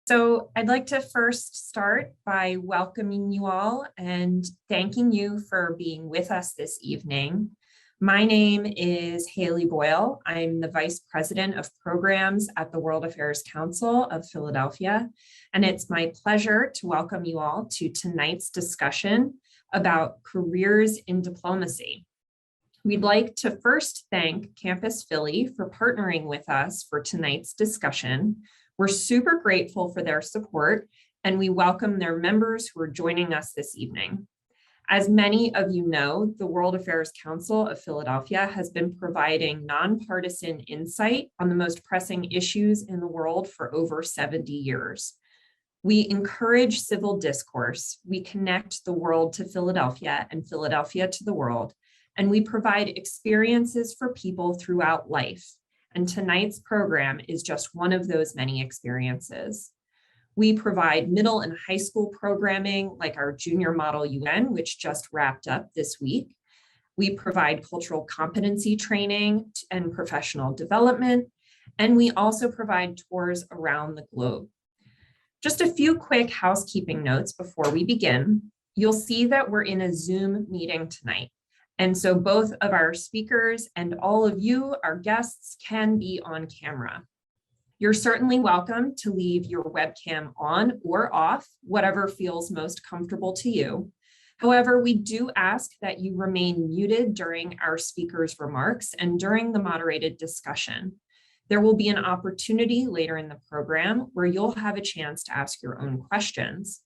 So I'd like to first start by welcoming you all and thanking you for being with us this evening. My name is Hayley Boyle. I'm the Vice President of Programs at the World Affairs Council of Philadelphia, and it's my pleasure to welcome you all to tonight's discussion about careers in diplomacy. We'd like to first thank Campus Philly for partnering with us for tonight's discussion. We're super grateful for their support, and we welcome their members who are joining us this evening. As many of you know, the World Affairs Council of Philadelphia has been providing nonpartisan insight on the most pressing issues in the world for over 70 years. We encourage civil discourse, we connect the world to Philadelphia and Philadelphia to the world, and we provide experiences for people throughout life. And tonight's program is just one of those many experiences. We provide middle and high school programming like our Junior Model UN, which just wrapped up this week. We provide cultural competency training and professional development, and we also provide tours around the globe. Just a few quick housekeeping notes before we begin. You'll see that we're in a Zoom meeting tonight. And so both of our speakers and all of you, our guests, can be on camera. You're certainly welcome to leave your webcam on or off, whatever feels most comfortable to you. However, we do ask that you remain muted during our speakers' remarks and during the moderated discussion. There will be an opportunity later in the program where you'll have a chance to ask your own questions.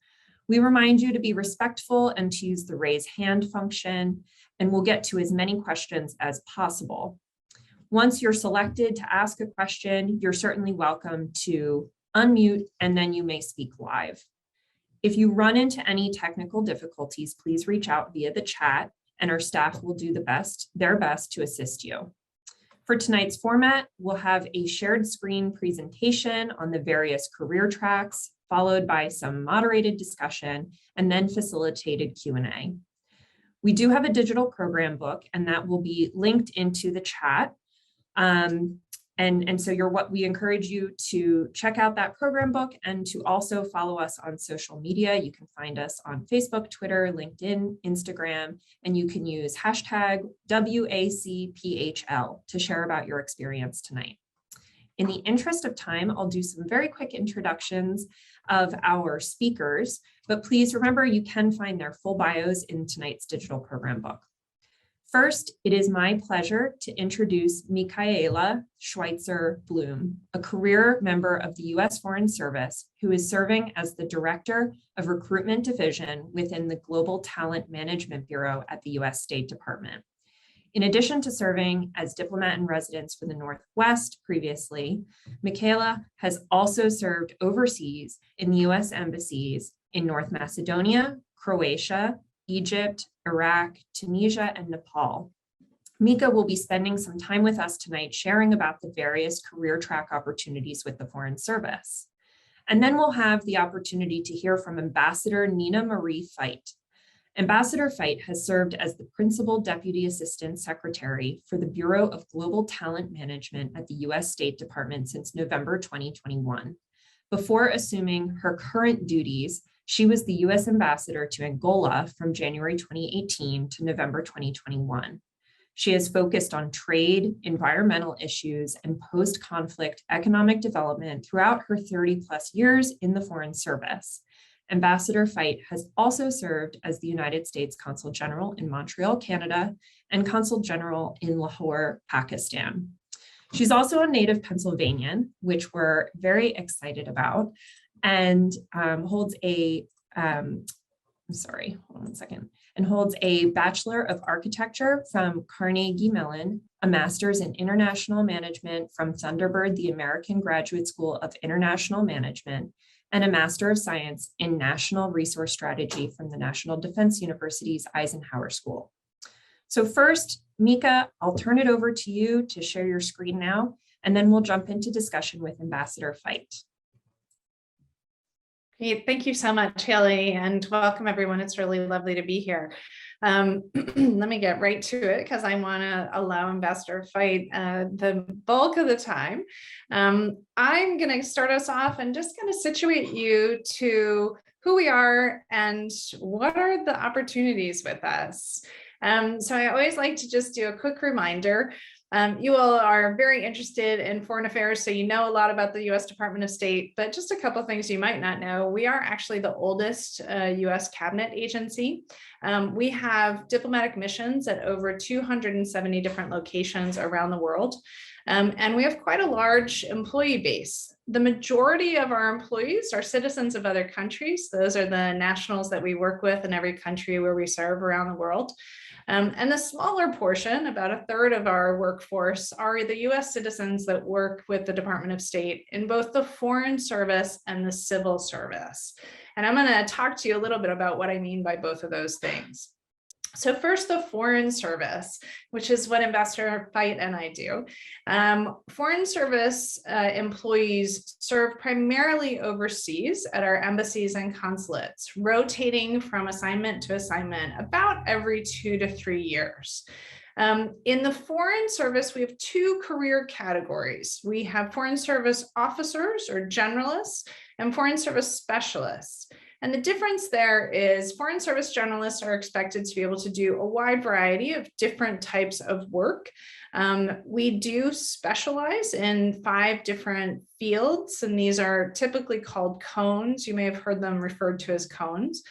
We remind you to be respectful and to use the raise hand function, and we'll get to as many questions as possible. Once you're selected to ask a question, you're certainly welcome to unmute and then you may speak live. If you run into any technical difficulties, please reach out via the chat and our staff will do their best to assist you. For tonight's format, we'll have a shared screen presentation on the various career tracks, followed by some moderated discussion and then facilitated Q&A. We do have a digital program book and that will be linked into the chat. And so we encourage you to check out that program book and to also follow us on social media. You can find us on Facebook, Twitter, LinkedIn, Instagram, and you can use hashtag WACPHL to share about your experience tonight. In the interest of time, I'll do some very quick introductions of our speakers, but please remember you can find their full bios in tonight's digital program book. First, it is my pleasure to introduce Micaela Schweitzer-Bluhm, a career member of the U.S. Foreign Service who is serving as the Director of Recruitment Division within the Global Talent Management Bureau at the U.S. State Department. In addition to serving as diplomat in residence for the Northwest previously, Micaela has also served overseas in the U.S. embassies in North Macedonia, Croatia, Egypt, Iraq, Tunisia, and Nepal. Mika will be spending some time with us tonight sharing about the various career track opportunities with the Foreign Service. And then we'll have the opportunity to hear from Ambassador Nina Fite. Ambassador Fite has served as the Principal Deputy Assistant Secretary for the Bureau of Global Talent Management at the U.S. State Department since November 2021. Before assuming her current duties, she was the U.S. Ambassador to Angola from January 2018 to November 2021. She has focused on trade, environmental issues, and post-conflict economic development throughout her 30+ years in the Foreign Service. Ambassador Fite has also served as the United States Consul General in Montreal, Canada, and Consul General in Lahore, Pakistan. She's also a native Pennsylvanian, which we're very excited about, and holds a Bachelor of Architecture from Carnegie Mellon, a Master's in International Management from Thunderbird, the American Graduate School of International Management, and a Master of Science in National Resource Strategy from the National Defense University's Eisenhower School. So first, Mika, I'll turn it over to you to share your screen now, and then we'll jump into discussion with Ambassador Fite. Great. Thank you so much, Hayley, and welcome everyone. It's really lovely to be here. Let me get right to it because I want to allow Ambassador Fite the bulk of the time. I'm going to start us off and just kind of situate you to who we are and what are the opportunities with us. So I always like to just do a quick reminder. You all are very interested in foreign affairs, so you know a lot about the U.S. Department of State, but just a couple of things you might not know. We are actually the oldest U.S. cabinet agency. We have diplomatic missions at over 270 different locations around the world, and we have quite a large employee base. The majority of our employees are citizens of other countries. Those are the nationals that we work with in every country where we serve around the world. And the smaller portion, about a third of our workforce, are the US citizens that work with the Department of State in both the Foreign Service and the Civil Service. And I'm going to talk to you a little bit about what I mean by both of those things. So first, the Foreign Service, which is what Ambassador Fite and I do. Foreign Service employees serve primarily overseas at our embassies and consulates, rotating from assignment to assignment about every 2 to 3 years. In the Foreign Service, we have two career categories. We have Foreign Service Officers or Generalists and Foreign Service Specialists. And the difference there is Foreign Service Generalists are expected to be able to do a wide variety of different types of work. We do specialize in 5 different fields, and these are typically called cones. You may have heard them referred to as cones.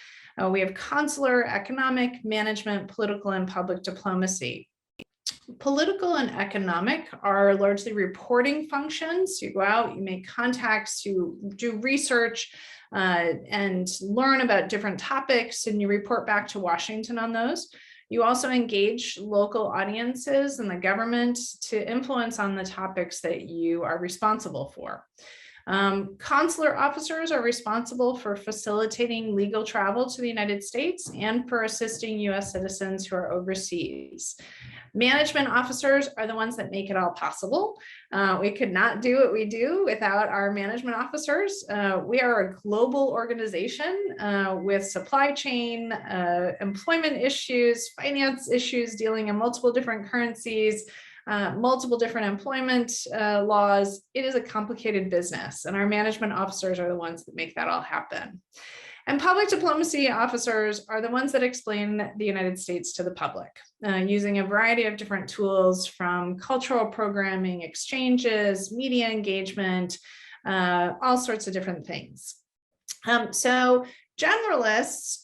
We have consular, economic, management, political, and public diplomacy. Political and economic are largely reporting functions. You go out, you make contacts, you do research, and learn about different topics, and you report back to Washington on those. You also engage local audiences and the government to influence on the topics that you are responsible for. Consular officers are responsible for facilitating legal travel to the United States and for assisting US citizens who are overseas. Management officers are the ones that make it all possible. We could not do what we do without our management officers. We are a global organization with supply chain, employment issues, finance issues, dealing in multiple different currencies, multiple different employment laws. It is a complicated business, and our management officers are the ones that make that all happen. And public diplomacy officers are the ones that explain the United States to the public, using a variety of different tools from cultural programming, exchanges, media engagement, all sorts of different things. So generalists,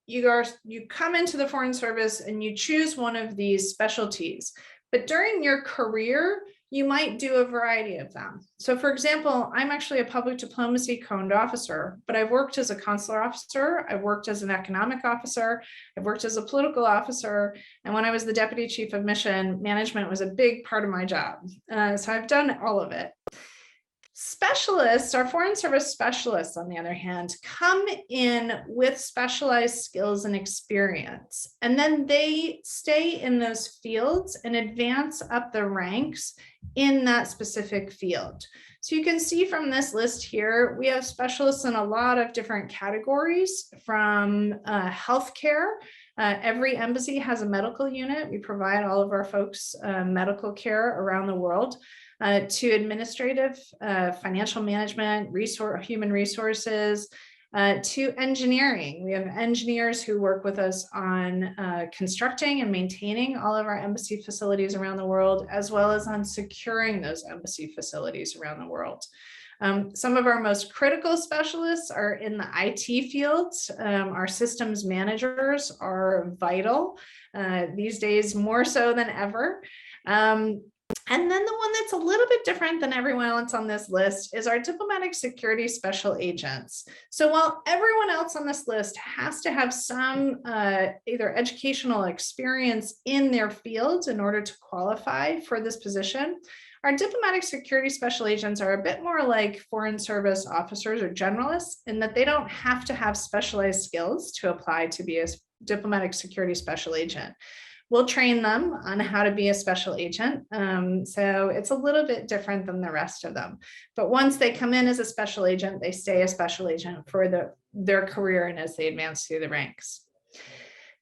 you come into the Foreign Service and you choose one of these specialties. But during your career, you might do a variety of them. So for example, I'm actually a public diplomacy coned officer, but I've worked as a consular officer, I've worked as an economic officer, I've worked as a political officer, and when I was the deputy chief of mission, management was a big part of my job. So I've done all of it. Specialists, our Foreign Service specialists, on the other hand, come in with specialized skills and experience, and then they stay in those fields and advance up the ranks in that specific field. So you can see from this list here, we have specialists in a lot of different categories, from healthcare. Every embassy has a medical unit. We provide all of our folks medical care around the world. To administrative, financial management, human resources, to engineering. We have engineers who work with us on constructing and maintaining all of our embassy facilities around the world, as well as on securing those embassy facilities around the world. Some of our most critical specialists are in the IT fields. Our systems managers are vital these days, more so than ever. And then the one that's a little bit different than everyone else on this list is our diplomatic security special agents. So while everyone else on this list has to have some either educational experience in their fields in order to qualify for this position, our diplomatic security special agents are a bit more like Foreign Service officers or generalists in that they don't have to have specialized skills to apply to be a diplomatic security special agent. We'll train them on how to be a special agent. So it's a little bit different than the rest of them. But once they come in as a special agent, they stay a special agent for their career and as they advance through the ranks.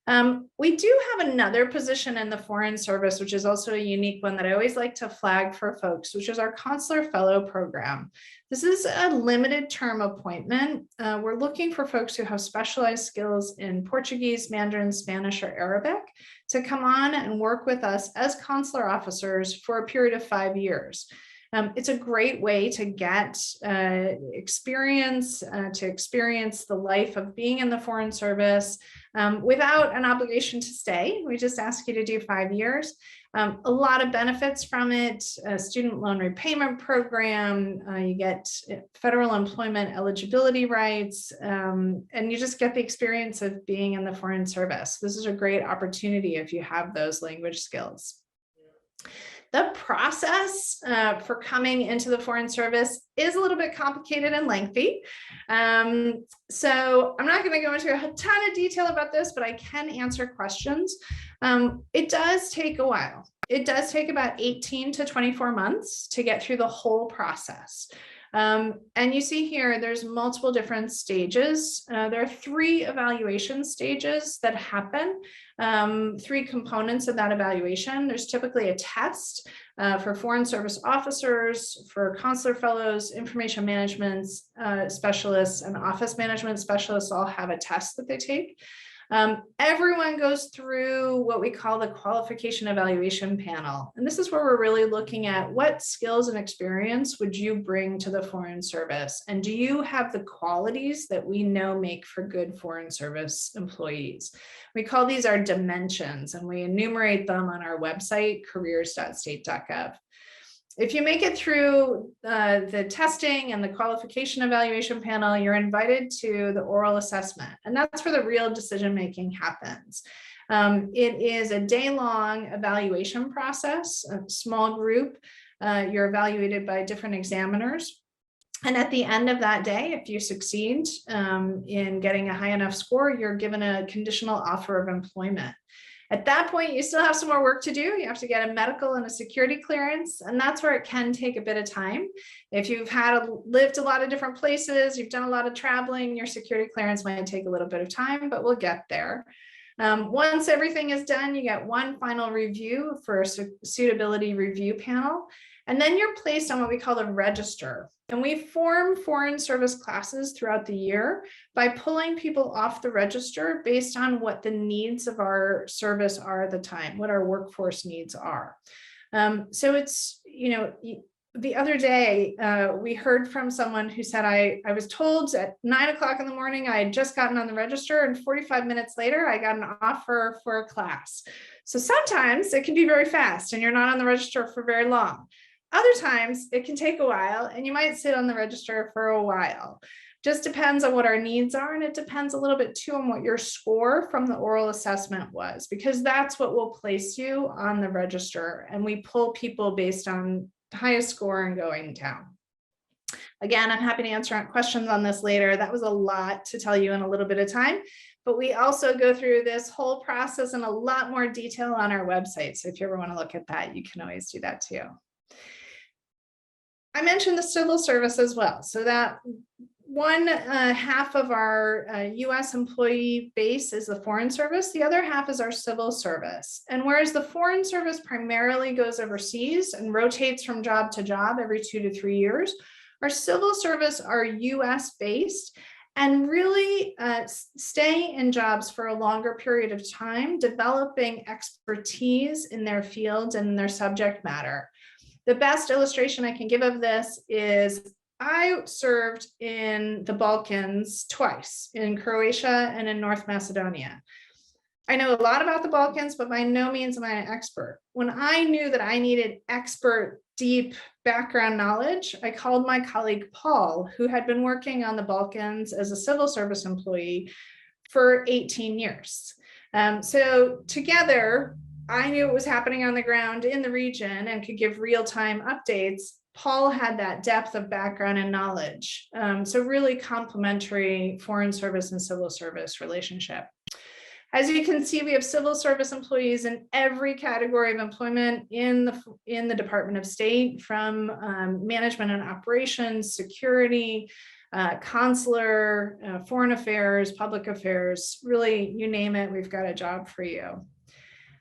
We do have another position in the Foreign Service, which is also a unique one that I always like to flag for folks, which is our Consular Fellow program. This is a limited term appointment. We're looking for folks who have specialized skills in Portuguese, Mandarin, Spanish, or Arabic to come on and work with us as consular officers for a period of 5 years. It's a great way to get experience, to experience the life of being in the Foreign Service without an obligation to stay. We just ask you to do 5 years. A lot of benefits from it, a student loan repayment program, you get federal employment eligibility rights, and you just get the experience of being in the Foreign Service. This is a great opportunity if you have those language skills. The process for coming into the Foreign Service is a little bit complicated and lengthy. So I'm not going to go into a ton of detail about this, but I can answer questions. It does take a while. It does take about 18 to 24 months to get through the whole process. And you see here, there's multiple different stages. There are 3 evaluation stages that happen, 3 components of that evaluation. There's typically a test for Foreign Service officers, for consular fellows, information management specialists, and office management specialists all have a test that they take. Everyone goes through what we call the qualification evaluation panel. And this is where we're really looking at what skills and experience would you bring to the Foreign Service? And do you have the qualities that we know make for good Foreign Service employees? We call these our dimensions, and we enumerate them on our website, careers.state.gov. If you make it through the testing and the qualification evaluation panel, you're invited to the oral assessment, and that's where the real decision-making happens. It is a day-long evaluation process, a small group. You're evaluated by different examiners. And at the end of that day, if you succeed in getting a high enough score, you're given a conditional offer of employment. At that point, you still have some more work to do. You have to get a medical and a security clearance, and that's where it can take a bit of time. If you've lived a lot of different places, you've done a lot of traveling, your security clearance might take a little bit of time, but we'll get there. Once everything is done, you get one final review for a suitability review panel, and then you're placed on what we call the register. And we form Foreign Service classes throughout the year by pulling people off the register based on what the needs of our service are at the time, what our workforce needs are. So it's, the other day we heard from someone who said, I was told at 9 o'clock in the morning, I had just gotten on the register, and 45 minutes later, I got an offer for a class. So sometimes it can be very fast and you're not on the register for very long. Other times it can take a while and you might sit on the register for a while. Just depends on what our needs are, and it depends a little bit too on what your score from the oral assessment was, because that's what will place you on the register, and we pull people based on the highest score and going down. Again, I'm happy to answer questions on this later. That was a lot to tell you in a little bit of time, but we also go through this whole process in a lot more detail on our website. So if you ever want to look at that, you can always do that too. I mentioned the civil service as well. So that one half of our US employee base is the Foreign Service. The other half is our civil service. And whereas the Foreign Service primarily goes overseas and rotates from job to job every 2 to 3 years, our civil service are US based and really stay in jobs for a longer period of time, developing expertise in their fields and their subject matter. The best illustration I can give of this is I served in the Balkans twice, in Croatia and in North Macedonia. I know a lot about the Balkans, but by no means am I an expert. When I knew that I needed expert, deep background knowledge, I called my colleague Paul, who had been working on the Balkans as a civil service employee for 18 years. So together, I knew what was happening on the ground in the region and could give real-time updates. Paul had that depth of background and knowledge. So really complementary Foreign Service and civil service relationship. As you can see, we have civil service employees in every category of employment in the Department of State, from management and operations, security, consular, foreign affairs, public affairs, really, you name it, we've got a job for you.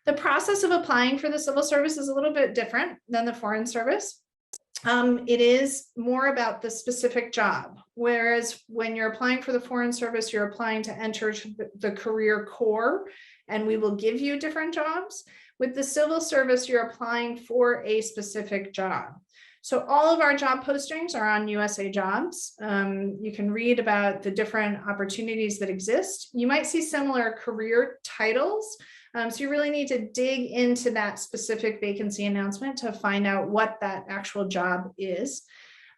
The process of applying for the civil service is a little bit different than the foreign service. It is more about the specific job, whereas when you're applying for the foreign service, you're applying to enter the career corps, and we will give you different jobs. With the civil service, you're applying for a specific job. So all of our job postings are on USA Jobs. You can read about the different opportunities that exist. You might see similar career titles. So you really need to dig into that specific vacancy announcement to find out what that actual job is.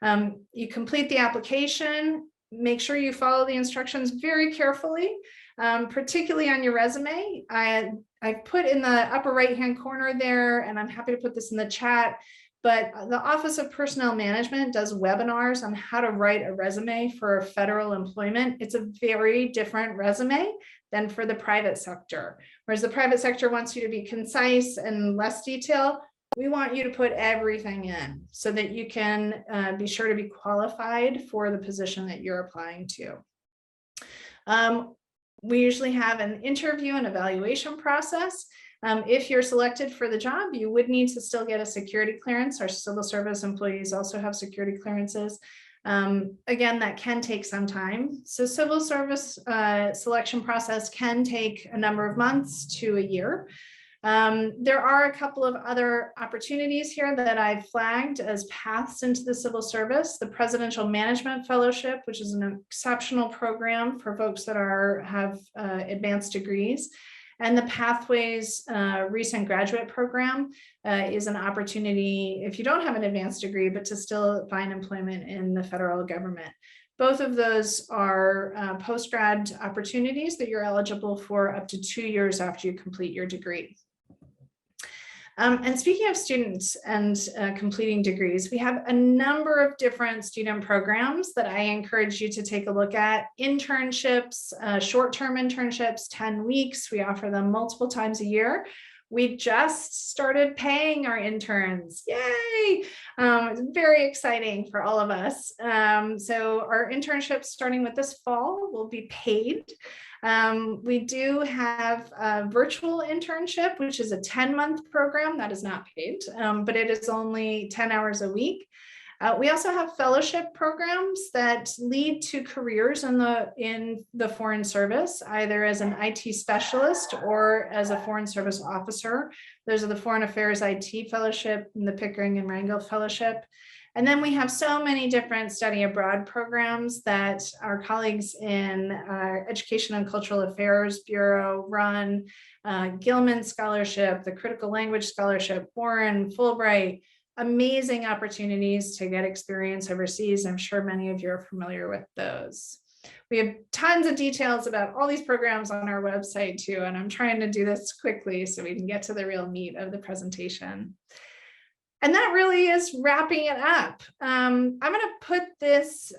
You complete the application, make sure you follow the instructions very carefully, particularly on your resume. I put in the upper right-hand corner there, and I'm happy to put this in the chat, but the Office of Personnel Management does webinars on how to write a resume for federal employment. It's a very different resume than for the private sector. Whereas the private sector wants you to be concise and less detail, we want you to put everything in so that you can be sure to be qualified for the position that you're applying to. We usually have an interview and evaluation process. If you're selected for the job, you would need to still get a security clearance. Our civil service employees also have security clearances. Again, that can take some time. So civil service selection process can take a number of months to a year. There are a couple of other opportunities here that I've flagged as paths into the civil service. The Presidential Management Fellowship, which is an exceptional program for folks that have advanced degrees. And the Pathways Recent Graduate Program is an opportunity, if you don't have an advanced degree, but to still find employment in the federal government. Both of those are post-grad opportunities that you're eligible for up to 2 years after you complete your degree. And speaking of students and completing degrees, we have a number of different student programs that I encourage you to take a look at. Internships, short-term internships, 10 weeks. We offer them multiple times a year. We just started paying our interns. Yay! It's very exciting for all of us. So our internships starting with this fall will be paid. We do have a virtual internship, which is a 10-month program that is not paid, but it is only 10 hours a week. We also have fellowship programs that lead to careers in the Foreign Service, either as an IT specialist or as a Foreign Service officer. Those are the Foreign Affairs IT Fellowship and the Pickering and Rangel Fellowship. And then we have so many different study abroad programs that our colleagues in our Education and Cultural Affairs Bureau run, Gilman Scholarship, the Critical Language Scholarship, Warren, Fulbright, amazing opportunities to get experience overseas. I'm sure many of you are familiar with those. We have tons of details about all these programs on our website too, and I'm trying to do this quickly so we can get to the real meat of the presentation. And that really is wrapping it up. I'm going to put this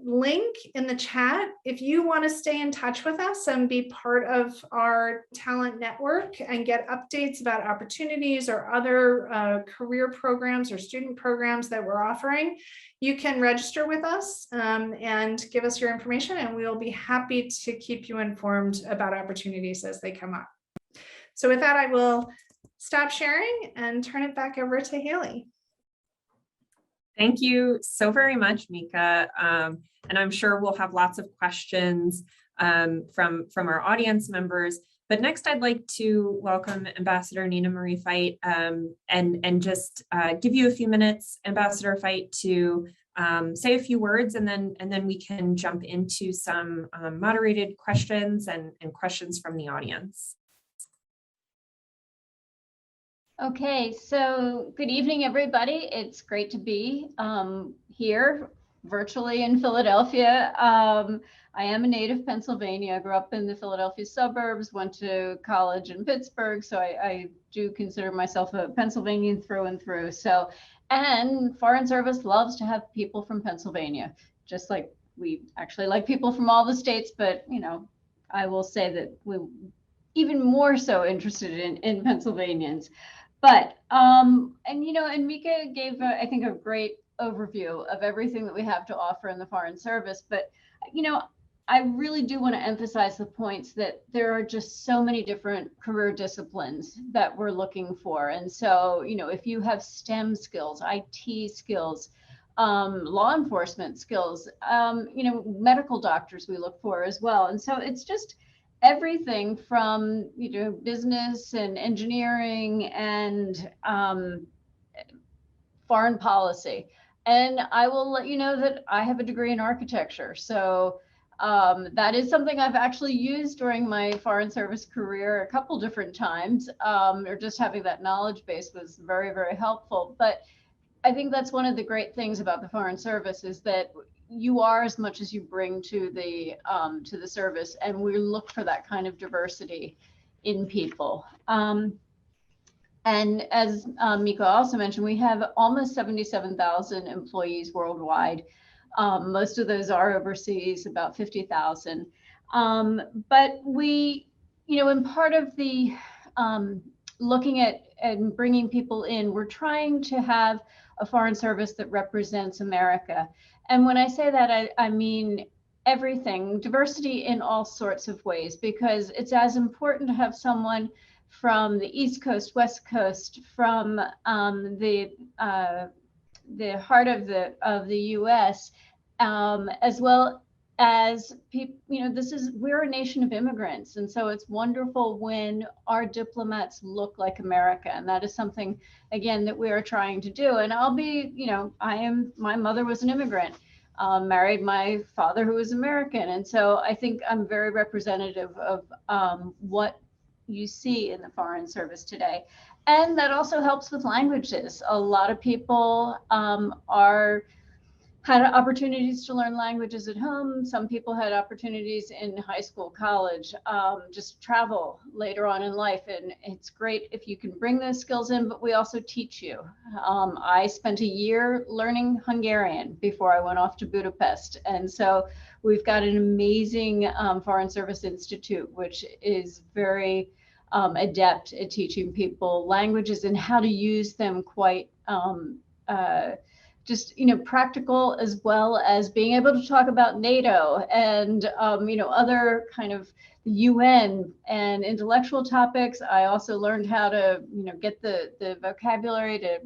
link in the chat. If you want to stay in touch with us and be part of our talent network and get updates about opportunities or other career programs or student programs that we're offering, you can register with us and give us your information, and we will be happy to keep you informed about opportunities as they come up. So with that, I will stop sharing and turn it back over to Hayley. Thank you so very much, Mika. And I'm sure we'll have lots of questions from our audience members. But next, I'd like to welcome Ambassador Nina Marie Fite and just give you a few minutes, Ambassador Fite, to say a few words, and then we can jump into some moderated questions and questions from the audience. Okay, so good evening, everybody. It's great to be here virtually in Philadelphia. I am a native Pennsylvania. I grew up in the Philadelphia suburbs, went to college in Pittsburgh, so I do consider myself a Pennsylvanian through and through. So, and Foreign Service loves to have people from Pennsylvania, just like we actually like people from all the states, but you know, I will say that we're even more so interested in Pennsylvanians. But, and you know, and Mika gave, I think, a great overview of everything that we have to offer in the Foreign Service. But, I really do want to emphasize the points that there are just so many different career disciplines that we're looking for. And so, if you have STEM skills, IT skills, law enforcement skills, medical doctors we look for as well. And so it's just everything from, business and engineering and foreign policy. And I will let you know that I have a degree in architecture. So that is something I've actually used during my Foreign Service career a couple different times, or just having that knowledge base was very, very helpful. But I think that's one of the great things about the Foreign Service is that you are as much as you bring to the service, and we look for that kind of diversity in people. And as Mika also mentioned, we have almost 77,000 employees worldwide. Most of those are overseas, about 50,000. But we, in part of the looking at and bringing people in, we're trying to have a Foreign Service that represents America. And when I say that, I mean everything, diversity in all sorts of ways, because it's as important to have someone from the East Coast, West Coast, from the heart of the U.S., as well as people. We're a nation of immigrants, and so it's wonderful when our diplomats look like America, and that is something, again, that we are trying to do. And I'll be, my mother was an immigrant, married my father who was American, and so I think I'm very representative of what you see in the Foreign Service today. And that also helps with languages. A lot of people had opportunities to learn languages at home. Some people had opportunities in high school, college, just travel later on in life. And it's great if you can bring those skills in, but we also teach you. I spent a year learning Hungarian before I went off to Budapest. And so we've got an amazing Foreign Service Institute, which is very adept at teaching people languages and how to use them quite practical, as well as being able to talk about NATO and other kind of UN and intellectual topics. I also learned how to get the vocabulary to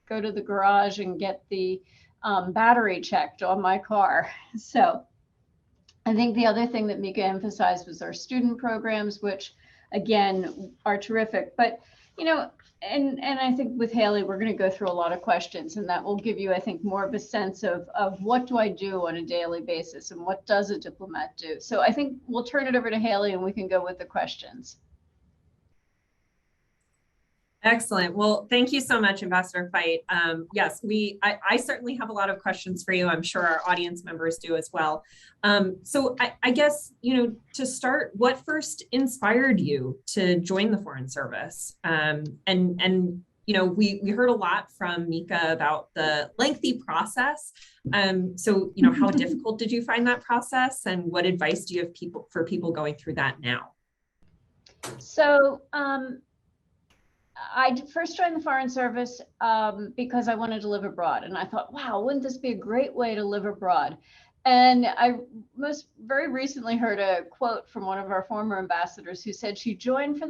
go to the garage and get the battery checked on my car. So I think the other thing that Mika emphasized was our student programs, which again are terrific. But and I think with Hayley, we're going to go through a lot of questions, and that will give you, I think, more of a sense of what do I do on a daily basis and what does a diplomat do. So I think we'll turn it over to Hayley and we can go with the questions. Excellent. Well, thank you so much, Ambassador Fite. Yes, I certainly have a lot of questions for you. I'm sure our audience members do as well. So I guess, to start, what first inspired you to join the Foreign Service? And we heard a lot from Mika about the lengthy process. So, how difficult did you find that process, and what advice do you have for people going through that now? So, I first joined the Foreign Service because I wanted to live abroad. And I thought, wow, wouldn't this be a great way to live abroad? And I very recently heard a quote from one of our former ambassadors who said she joined for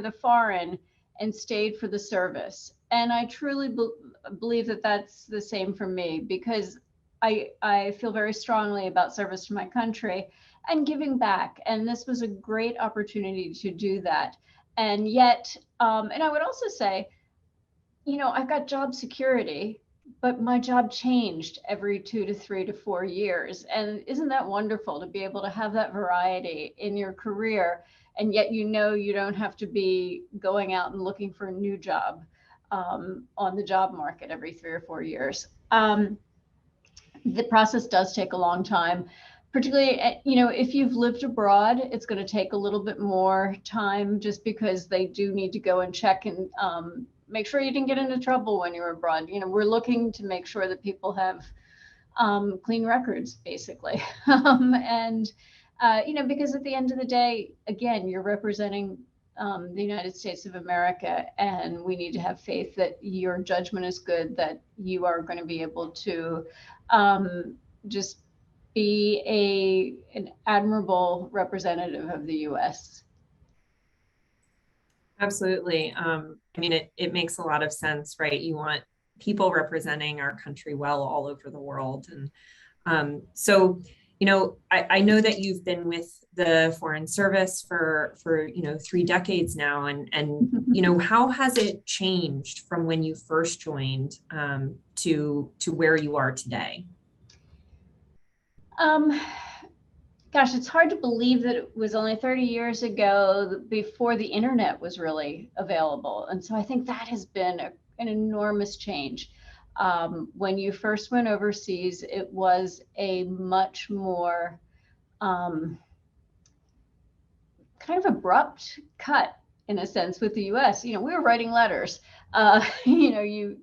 the foreign and stayed for the service. And I truly believe that that's the same for me, because I feel very strongly about service to my country and giving back. And this was a great opportunity to do that. And yet, and I would also say, I've got job security, but my job changed every 2 to 3 to 4 years. And isn't that wonderful to be able to have that variety in your career? And yet, you don't have to be going out and looking for a new job on the job market every 3 or 4 years. The process does take a long time. Particularly, if you've lived abroad, it's going to take a little bit more time, just because they do need to go and check and make sure you didn't get into trouble when you're abroad. We're looking to make sure that people have clean records, basically. And because at the end of the day, again, you're representing the United States of America, and we need to have faith that your judgment is good, that you are going to be able to just be an admirable representative of the U.S. Absolutely. I mean, it makes a lot of sense, right? You want people representing our country well all over the world. And so, I know that you've been with the Foreign Service for 3 decades now. And how has it changed from when you first joined to where you are today? Gosh, it's hard to believe that it was only 30 years ago before the internet was really available. And so I think that has been an enormous change. When you first went overseas, it was a much more kind of abrupt cut, in a sense, with the US. We were writing letters. You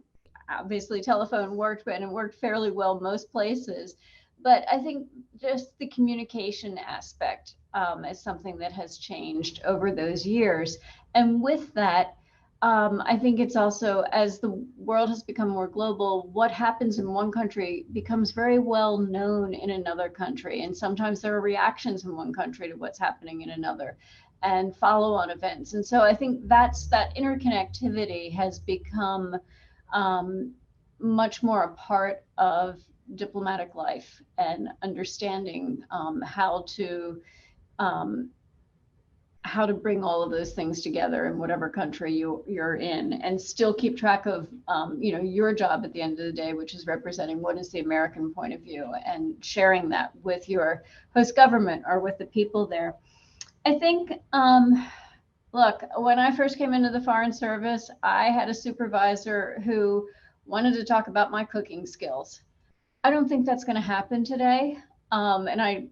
obviously telephone worked, and it worked fairly well most places. But I think just the communication aspect is something that has changed over those years. And with that, I think it's also, as the world has become more global, what happens in one country becomes very well known in another country. And sometimes there are reactions in one country to what's happening in another, and follow-on events. And so I think that interconnectivity has become much more a part of diplomatic life, and understanding how to bring all of those things together in whatever country you're in, and still keep track of your job at the end of the day, which is representing what is the American point of view, and sharing that with your host government or with the people there. I think look, when I first came into the Foreign Service, I had a supervisor who wanted to talk about my cooking skills. I don't think that's going to happen today. And I,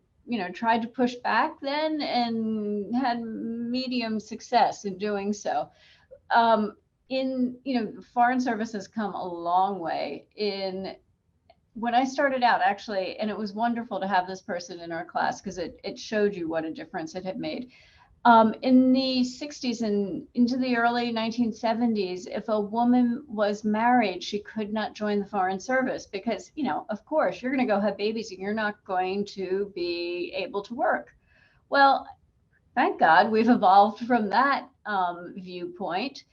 tried to push back then and had medium success in doing so. The Foreign Service has come a long way. When I started out, actually, and it was wonderful to have this person in our class, because it showed you what a difference it had made. In the 60s and into the early 1970s, if a woman was married, she could not join the Foreign Service because, of course, you're going to go have babies and you're not going to be able to work. Well, thank God we've evolved from that viewpoint.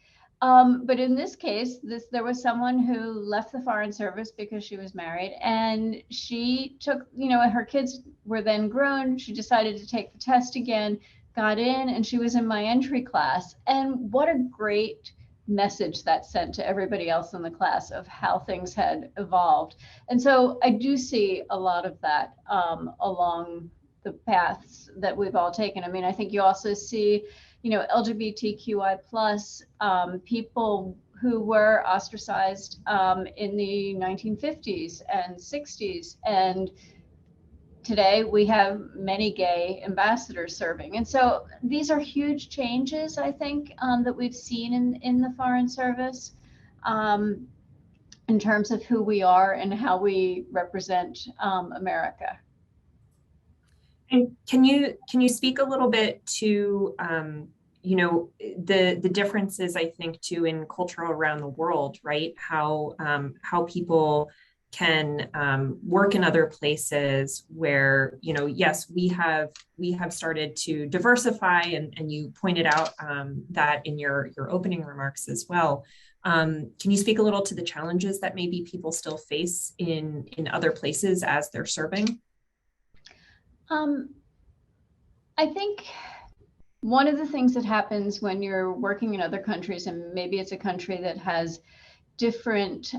But in this case, there was someone who left the Foreign Service because she was married, and she took, her kids were then grown. She decided to take the test again, got in, and she was in my entry class. And what a great message that sent to everybody else in the class of how things had evolved. And so I do see a lot of that along the paths that we've all taken. I mean, I think you also see, LGBTQI plus people who were ostracized in the 1950s and 60s. And today we have many gay ambassadors serving. And so these are huge changes, I think, that we've seen in the Foreign Service in terms of who we are and how we represent America. And can you speak a little bit to the differences, I think, too, in culture around the world, right? How people can work in other places where, yes, we have started to diversify, and you pointed out that in your opening remarks as well. Can you speak a little to the challenges that maybe people still face in other places as they're serving? I think one of the things that happens when you're working in other countries, and maybe it's a country that has different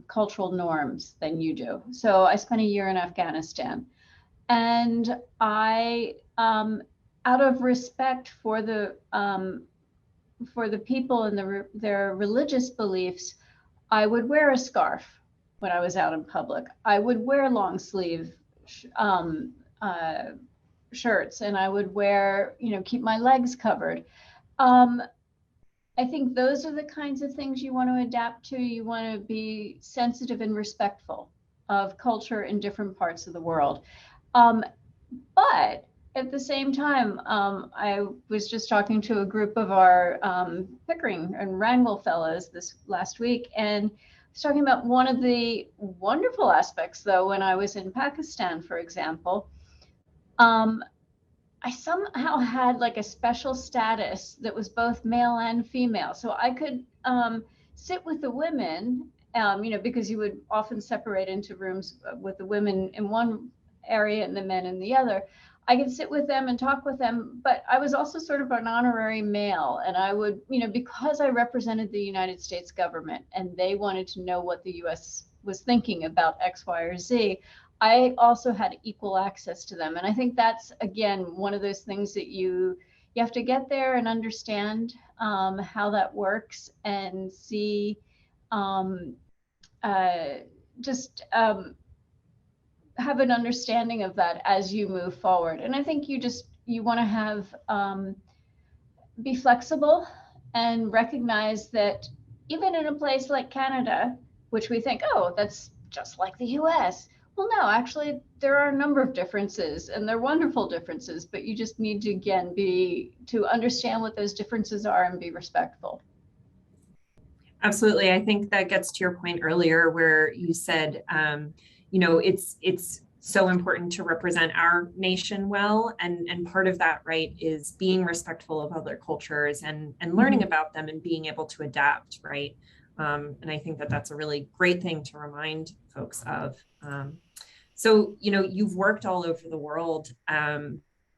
cultural norms than you do. So I spent a year in Afghanistan, and I, out of respect for the people and their religious beliefs, I would wear a scarf when I was out in public. I would wear long sleeve shirts, and I would wear, keep my legs covered. I think those are the kinds of things you want to adapt to. You want to be sensitive and respectful of culture in different parts of the world. But at the same time, I was just talking to a group of our Pickering and Wrangell fellows this last week, and I was talking about one of the wonderful aspects, though, when I was in Pakistan, for example. I somehow had like a special status that was both male and female. So I could sit with the women, because you would often separate into rooms with the women in one area and the men in the other. I could sit with them and talk with them, but I was also sort of an honorary male. And I would, because I represented the United States government and they wanted to know what the US was thinking about X, Y, or Z, I also had equal access to them. And I think that's, again, one of those things that you have to get there and understand how that works and see have an understanding of that as you move forward. And I think you want to have be flexible and recognize that even in a place like Canada, which we think, oh, that's just like the US. Well, no, actually, there are a number of differences, and they're wonderful differences, but you just need to, again, to understand what those differences are and be respectful. Absolutely. I think that gets to your point earlier where you said, it's so important to represent our nation well. And part of that, right, is being respectful of other cultures and learning about them and being able to adapt, right? And I think that that's a really great thing to remind folks of. So, you've worked all over the world,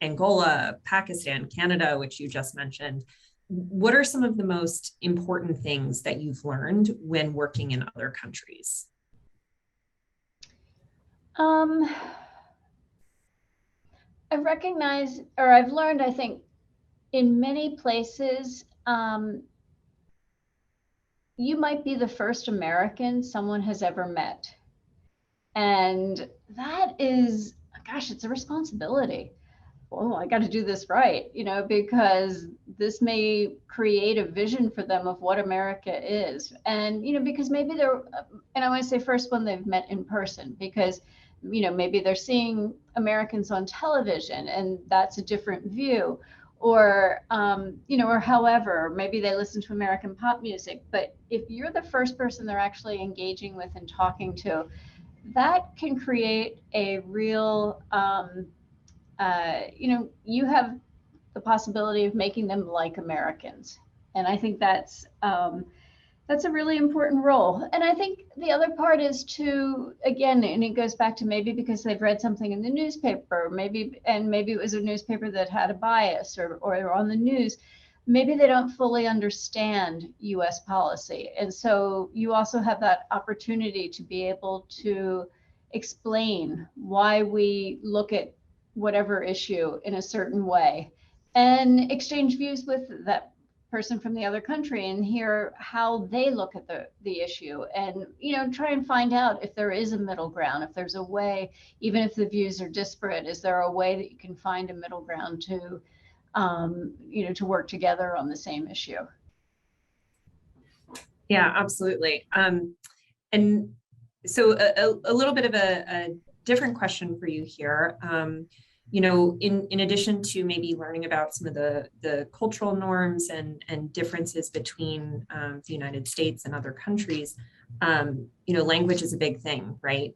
Angola, Pakistan, Canada, which you just mentioned. What are some of the most important things that you've learned when working in other countries? I've learned, I think, in many places, you might be the first American someone has ever met. And that is, gosh, it's a responsibility. Oh, I got to do this right, because this may create a vision for them of what America is. And, because maybe and I want to say first when they've met in person, because, maybe they're seeing Americans on television and that's a different view. Or, or however, maybe they listen to American pop music. But if you're the first person they're actually engaging with and talking to, that can create a real, you have the possibility of making them like Americans. And I think that's a really important role. And I think the other part is to, again, and it goes back to maybe because they've read something in the newspaper, maybe it was a newspaper that had a bias or on the news, maybe they don't fully understand US policy. And so you also have that opportunity to be able to explain why we look at whatever issue in a certain way and exchange views with that person from the other country and hear how they look at the issue and, try and find out if there is a middle ground, if there's a way, even if the views are disparate, is there a way that you can find a middle ground to to work together on the same issue? Yeah, absolutely. And so a little bit of a different question for you here. In addition to maybe learning about some of the cultural norms and differences between the United States and other countries, language is a big thing, right?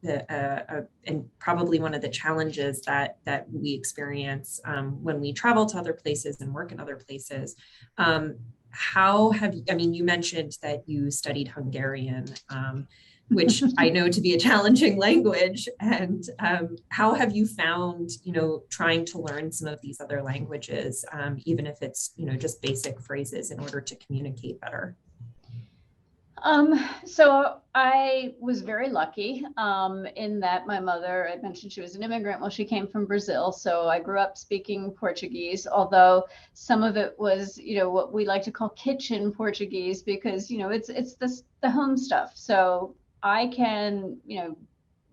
And probably one of the challenges that we experience when we travel to other places and work in other places. You mentioned that you studied Hungarian, which I know to be a challenging language. And how have you found, trying to learn some of these other languages, even if it's, just basic phrases in order to communicate better? So I was very lucky in that my mother, I mentioned she was an immigrant. Well, she came from Brazil. So I grew up speaking Portuguese, although some of it was, what we like to call kitchen Portuguese, because, it's the home stuff. So I can,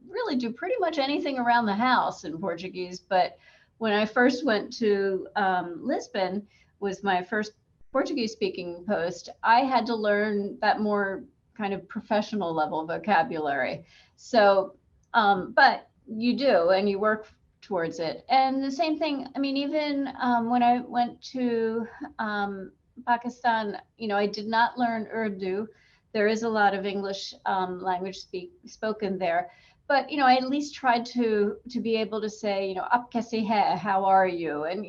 really do pretty much anything around the house in Portuguese. But when I first went to Lisbon, was my first Portuguese speaking post, I had to learn that more kind of professional level vocabulary. So, but you do, and you work towards it. And the same thing, I mean, even when I went to Pakistan, I did not learn Urdu. There is a lot of English language spoken there. But, I at least tried to be able to say, "Aap kaise hai?" How are you? And,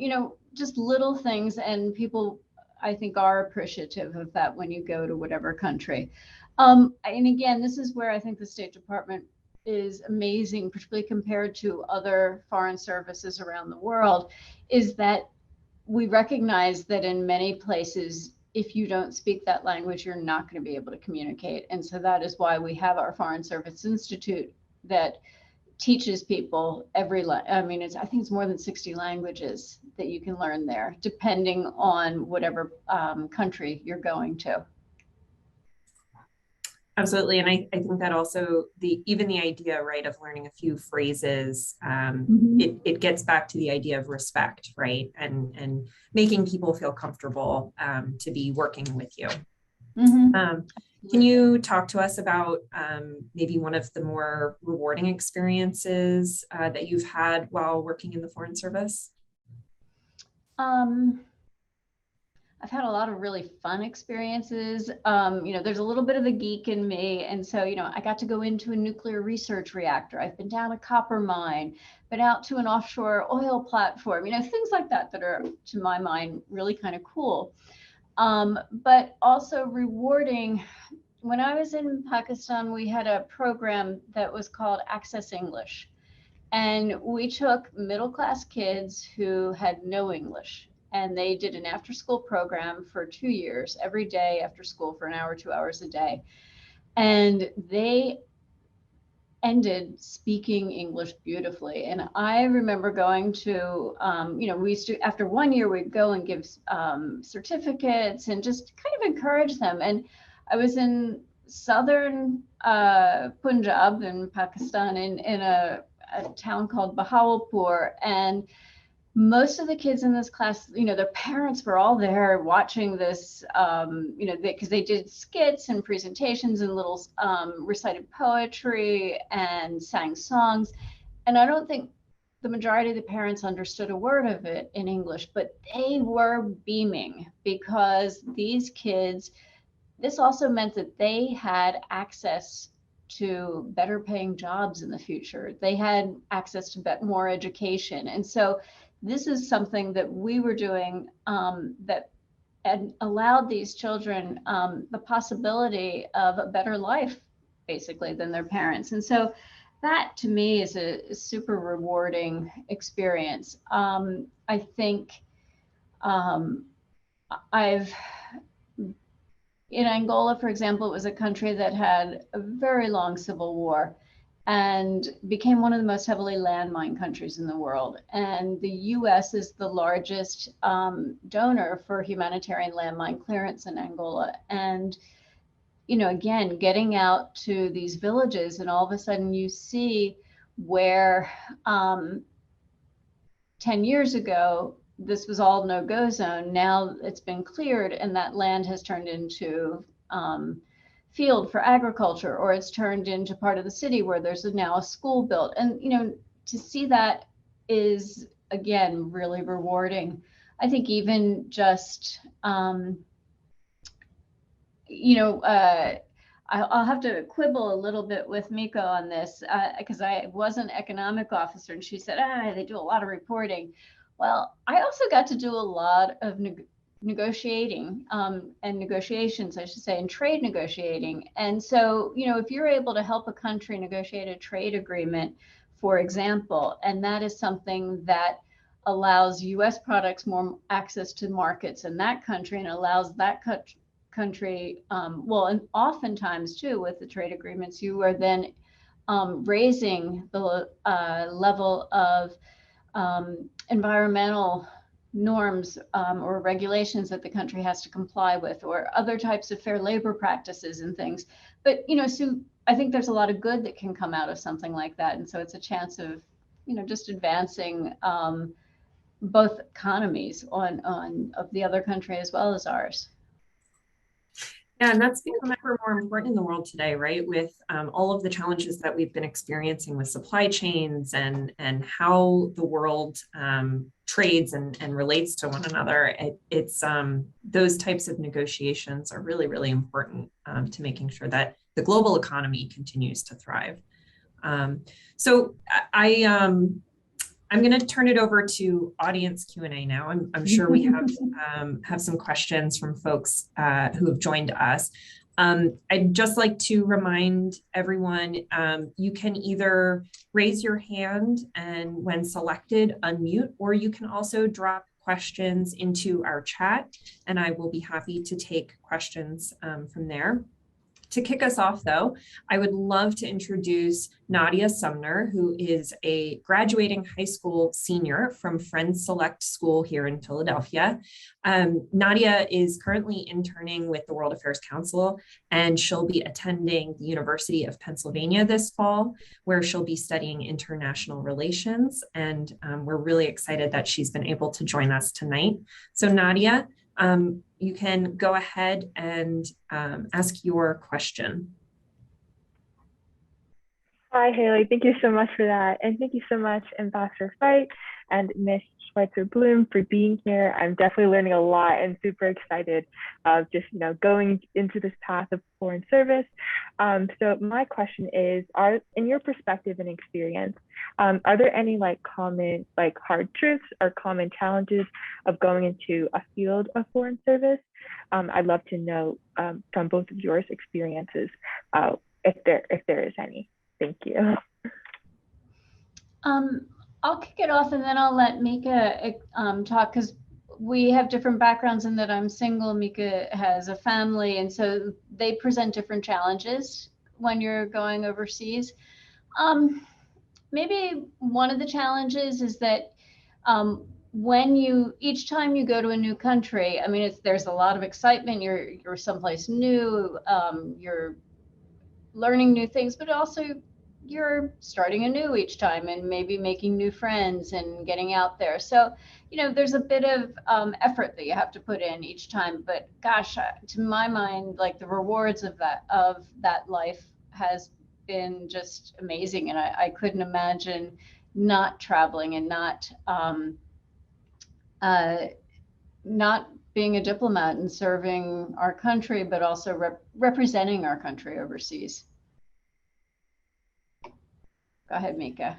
just little things. And people, I think, are appreciative of that when you go to whatever country. And again, this is where I think the State Department is amazing, particularly compared to other foreign services around the world, is that we recognize that in many places, if you don't speak that language, you're not going to be able to communicate. And so that is why we have our Foreign Service Institute that teaches people I think it's more than 60 languages that you can learn there, depending on whatever country you're going to. Absolutely. And I think that also even the idea, right, of learning a few phrases, it gets back to the idea of respect, right? And making people feel comfortable to be working with you. Can you talk to us about maybe one of the more rewarding experiences that you've had while working in the Foreign Service? I've had a lot of really fun experiences. There's a little bit of a geek in me. And so, I got to go into a nuclear research reactor. I've been down a copper mine, been out to an offshore oil platform, things like that are, to my mind, really kind of cool. But also rewarding. When I was in Pakistan, we had a program that was called Access English. And we took middle-class kids who had no English. And they did an after-school program for 2 years, every day after school for an hour, 2 hours a day. And they ended speaking English beautifully. And I remember going to, we used to, after 1 year, we'd go and give certificates and just kind of encourage them. And I was in southern Punjab in Pakistan in a town called Bahawalpur, and most of the kids in this class, their parents were all there watching this, because they did skits and presentations and little recited poetry and sang songs. And I don't think the majority of the parents understood a word of it in English, but they were beaming because these kids, this also meant that they had access to better paying jobs in the future. They had access to more education. And so this is something that we were doing that had allowed these children the possibility of a better life, basically, than their parents. And so that, to me, is a super rewarding experience. I think in Angola, for example, it was a country that had a very long civil war and became one of the most heavily landmine countries in the world. And the US is the largest donor for humanitarian landmine clearance in Angola. And, again, getting out to these villages, and all of a sudden you see where 10 years ago, this was all no-go zone. Now it's been cleared and that land has turned into field for agriculture, or it's turned into part of the city where there's now a school built. And, to see that is, again, really rewarding. I think even just, I'll have to quibble a little bit with Miko on this because I was an economic officer and she said, they do a lot of reporting. Well, I also got to do a lot of negotiating and negotiations, I should say, and trade negotiating. And so, if you're able to help a country negotiate a trade agreement, for example, and that is something that allows US products more access to markets in that country and allows that country, and oftentimes too, with the trade agreements, you are then raising the level of environmental norms or regulations that the country has to comply with, or other types of fair labor practices and things. But, so I think there's a lot of good that can come out of something like that. And so it's a chance of, just advancing both economies of the other country as well as ours. Yeah, and that's become ever more important in the world today, right? With all of the challenges that we've been experiencing with supply chains and how the world trades and relates to one another. It's those types of negotiations are really, really important to making sure that the global economy continues to thrive. So I'm going to turn it over to audience Q&A now. I'm sure we have some questions from folks who have joined us. I'd just like to remind everyone, you can either raise your hand and when selected, unmute, or you can also drop questions into our chat, and I will be happy to take questions from there. To kick us off, though, I would love to introduce Nadia Sumner, who is a graduating high school senior from Friends Select School here in Philadelphia. Nadia is currently interning with the World Affairs Council, and she'll be attending the University of Pennsylvania this fall, where she'll be studying international relations. And we're really excited that she's been able to join us tonight. So Nadia, you can go ahead and ask your question. Hi, Hayley. Thank you so much for that. And thank you so much, Ambassador Fite and Ms. Schweitzer-Bluhm, for being here. I'm definitely learning a lot and super excited just, going into this path of foreign service. So my question is, in your perspective and experience, are there any common hard truths or common challenges of going into a field of foreign service? I'd love to know from both of yours experiences if there is any. Thank you. I'll kick it off and then I'll let Mika talk, because we have different backgrounds in that I'm single, Mika has a family, and so they present different challenges when you're going overseas. Maybe one of the challenges is that each time you go to a new country, I mean, there's a lot of excitement, you're someplace new, you're learning new things, but also you're starting anew each time and maybe making new friends and getting out there. So, there's a bit of effort that you have to put in each time, but gosh, to my mind, the rewards of that life has been just amazing. And I couldn't imagine not traveling and not being a diplomat and serving our country, but also representing our country overseas. Go ahead, Mika.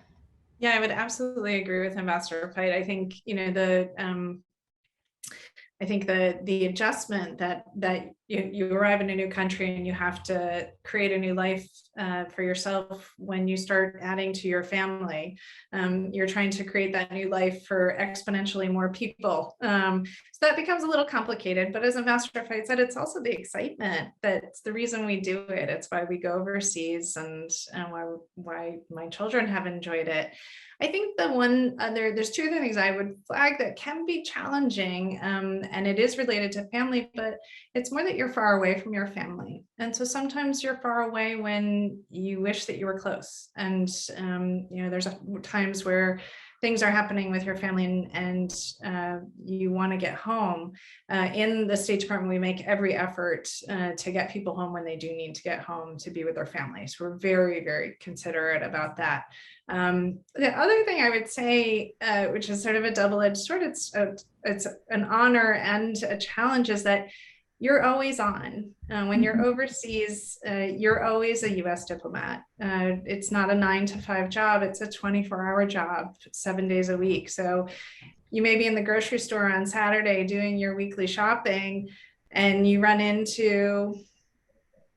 Yeah, I would absolutely agree with Ambassador Fite. I think, the adjustment that you arrive in a new country and you have to create a new life for yourself when you start adding to your family. You're trying to create that new life for exponentially more people. So that becomes a little complicated, but as Ambassador Fite said, it's also the excitement that's the reason we do it. It's why we go overseas and why my children have enjoyed it. I think there's two other things I would flag that can be challenging, and it is related to family, but it's more that you're far away from your family. And so sometimes you're far away when you wish that you were close. And, there's times where things are happening with your family and you want to get home. In the State Department, we make every effort to get people home when they do need to get home to be with their families. We're very, very considerate about that. The other thing I would say, which is sort of a double-edged sword, it's an honor and a challenge, is that you're always on. When you're overseas, you're always a US diplomat. It's not a 9-to-5 job, it's a 24-hour job, 7 days a week. So you may be in the grocery store on Saturday doing your weekly shopping and you run into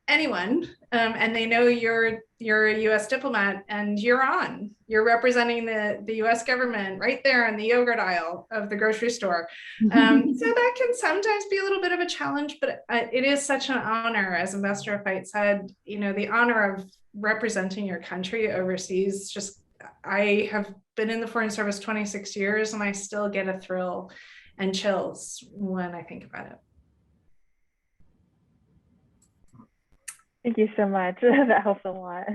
anyone and they know you're a US diplomat and you're representing the US government right there in the yogurt aisle of the grocery store. So that can sometimes be a little bit of a challenge, but it is such an honor, as Ambassador Fite said, the honor of representing your country overseas. I have been in the Foreign Service 26 years and I still get a thrill and chills when I think about it. Thank you so much. That helps a lot.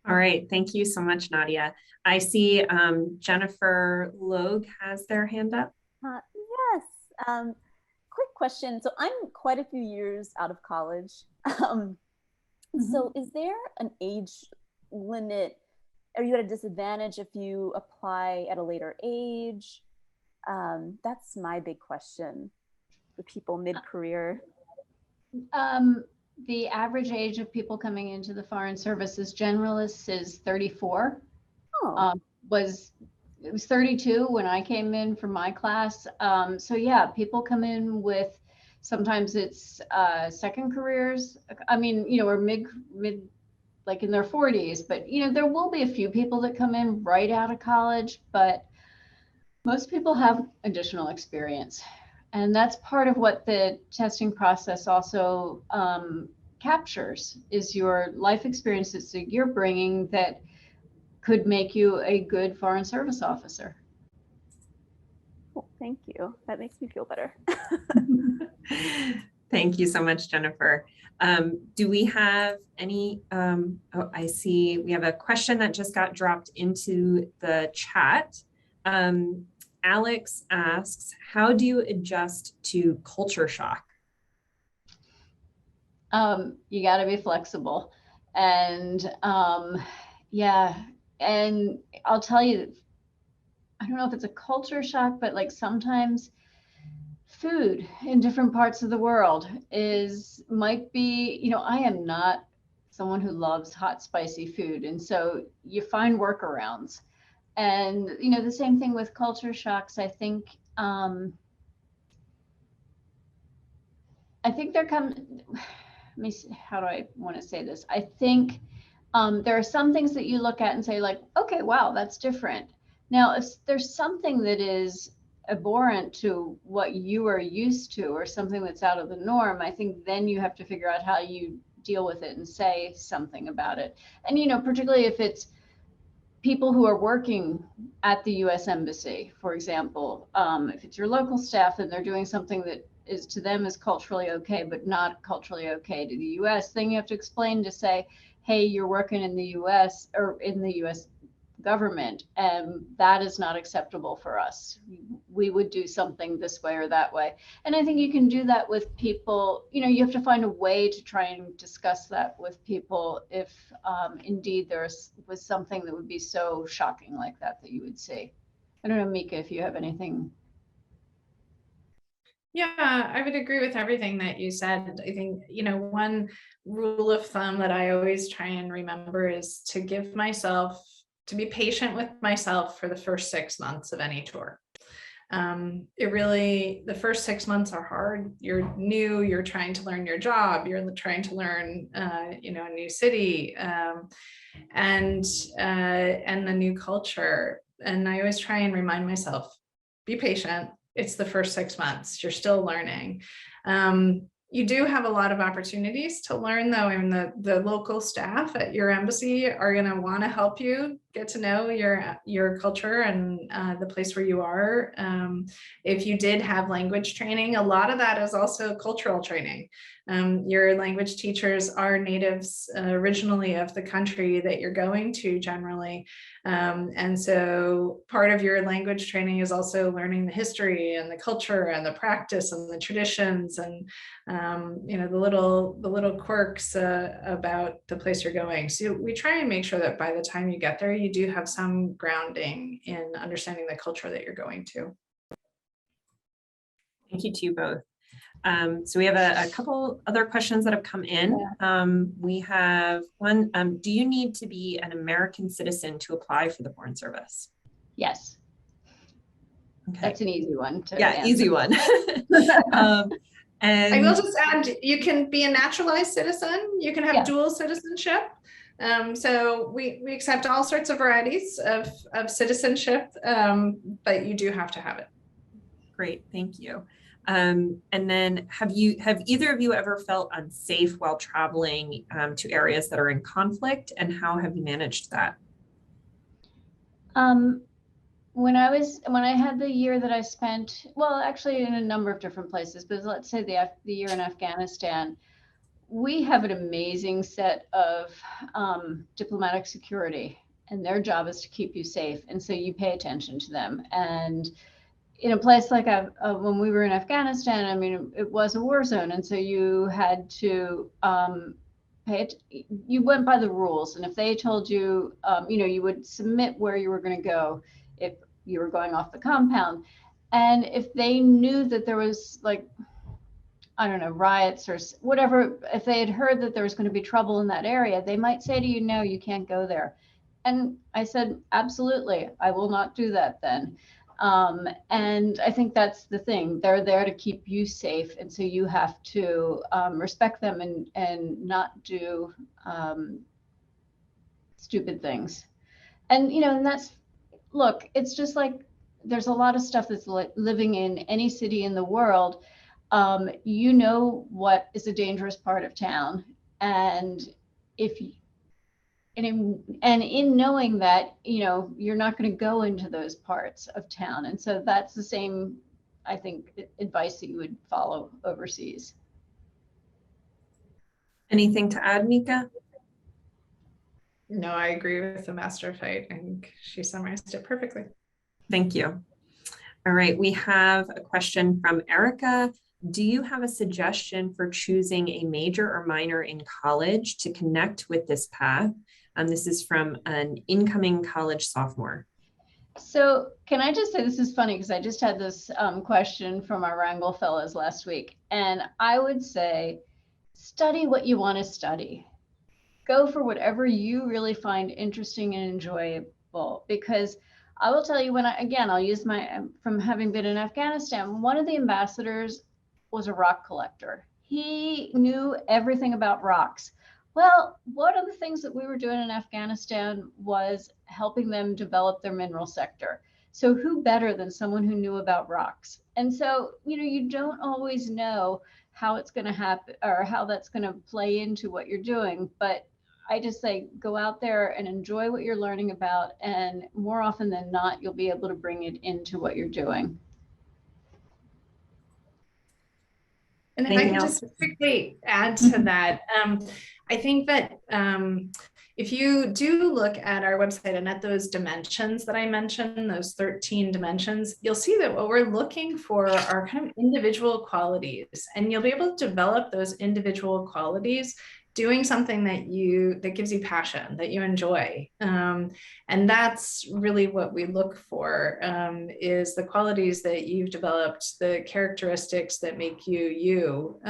All right. Thank you so much, Nadia. I see Jennifer Logue has their hand up. Yes. Quick question. So I'm quite a few years out of college. So is there an age limit? Are you at a disadvantage if you apply at a later age? That's my big question for people mid-career. The average age of people coming into the Foreign Service as generalists is 34. Oh. It was 32 when I came in for my class. So yeah, people come in with, sometimes it's second careers. I mean, you know, or mid, like in their 40s, but you know, there will be a few people that come in right out of college, but most people have additional experience. And that's part of what the testing process also captures, is your life experiences that you're bringing that could make you a good Foreign Service officer. Cool. Thank you. That makes me feel better. Thank you so much, Jennifer. Do we have any, oh, I see we have a question that just got dropped into the chat. Alex asks, how do you adjust to culture shock? You got to be flexible. And yeah, and I'll tell you, I don't know if it's a culture shock, but like sometimes food in different parts of the world might be, you know, I am not someone who loves hot, spicy food. And so you find workarounds. And, you know, the same thing with culture shocks. I think there comes, let me see, how do I want to say this? I think there are some things that you look at and say like, okay, wow, that's different. Now, if there's something that is abhorrent to what you are used to or something that's out of the norm, I think then you have to figure out how you deal with it and say something about it. And, you know, particularly if it's people who are working at the U.S. Embassy, for example, if it's your local staff and they're doing something that is to them is culturally okay, but not culturally okay to the U.S., then you have to explain to say, hey, you're working in the U.S. or in the U.S. government, and that is not acceptable for us. We would do something this way or that way. And I think you can do that with people. You know, you have to find a way to try and discuss that with people if indeed was something that would be so shocking like that you would see. I don't know, Mika, if you have anything. Yeah, I would agree with everything that you said. I think, you know, one rule of thumb that I always try and remember is to be patient with myself for the first 6 months of any tour. The first 6 months are hard. You're new, you're trying to learn your job, you're trying to learn, you know, a new city, and the new culture. And I always try and remind myself, be patient. It's the first 6 months. You're still learning. You do have a lot of opportunities to learn, though, and the local staff at your embassy are going to want to help you get to know your culture and the place where you are. If you did have language training, a lot of that is also cultural training. Your language teachers are natives originally of the country that you're going to generally. And so part of your language training is also learning the history and the culture and the practice and the traditions and you know, the little quirks about the place you're going. So we try and make sure that by the time you get there, you do have some grounding in understanding the culture that you're going to. Thank you to you both. So we have a couple other questions that have come in. We have one, do you need to be an American citizen to apply for the Foreign Service? Yes. Okay. That's an easy one to Yeah, answer. easy one. And I will just add, you can be a naturalized citizen. You can have dual citizenship. So we accept all sorts of varieties of citizenship, but you do have to have it. Great, thank you. And then have either of you ever felt unsafe while traveling to areas that are in conflict, and how have you managed that? When I had the year that I spent, well, actually in a number of different places, but let's say the year in Afghanistan, we have an amazing set of diplomatic security, and their job is to keep you safe. And so you pay attention to them. And in a place like when we were in Afghanistan, I mean, it was a war zone. And so you had to you went by the rules. And if they told you, you would submit where you were going to go if you were going off the compound. And if they knew that there was like, I don't know, riots or whatever, if they had heard that there was going to be trouble in that area, they might say to you, no, you can't go there. And I said, absolutely, I will not do that then. And I think that's the thing. They're there to keep you safe. And so you have to respect them and not do stupid things. And, and that's, look, it's just like, there's a lot of stuff that's living in any city in the world. You know what is a dangerous part of town. And in knowing that, you're not going to go into those parts of town. And so that's the same, I think, advice that you would follow overseas. Anything to add, Mika? No, I agree with the Master Fite. I think she summarized it perfectly. Thank you. All right, we have a question from Erica. Do you have a suggestion for choosing a major or minor in college to connect with this path? This is from an incoming college sophomore. So can I just say, this is funny because I just had this question from our Wrangle fellows last week. And I would say, study what you want to study. Go for whatever you really find interesting and enjoyable. Because I will tell you, I'll use from having been in Afghanistan, one of the ambassadors was a rock collector. He knew everything about rocks. Well, one of the things that we were doing in Afghanistan was helping them develop their mineral sector. So who better than someone who knew about rocks? And so, you don't always know how it's going to happen or how that's going to play into what you're doing. But I just say, go out there and enjoy what you're learning about. And more often than not, you'll be able to bring it into what you're doing. And if I can just quickly add to that, I think that if you do look at our website and at those dimensions that I mentioned, those 13 dimensions, you'll see that what we're looking for are kind of individual qualities, and you'll be able to develop those individual qualities doing something that gives you passion, that you enjoy. And that's really what we look for, is the qualities that you've developed, the characteristics that make you you.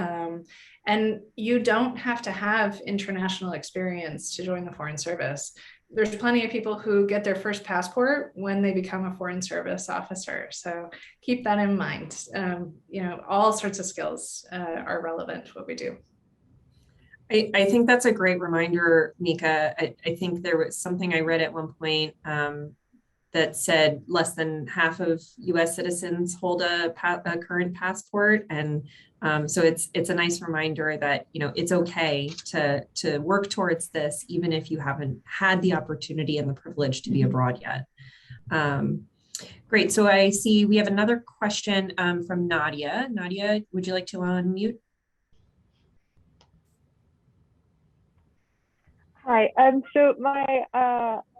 And you don't have to have international experience to join the Foreign Service. There's plenty of people who get their first passport when they become a Foreign Service officer. So keep that in mind. All sorts of skills are relevant to what we do. I think that's a great reminder, Mika. I think there was something I read at one point that said less than half of US citizens hold a current passport. And so it's a nice reminder that, it's okay to work towards this, even if you haven't had the opportunity and the privilege to be abroad yet. Great. So I see we have another question from Nadia. Nadia, would you like to unmute? Hi. So my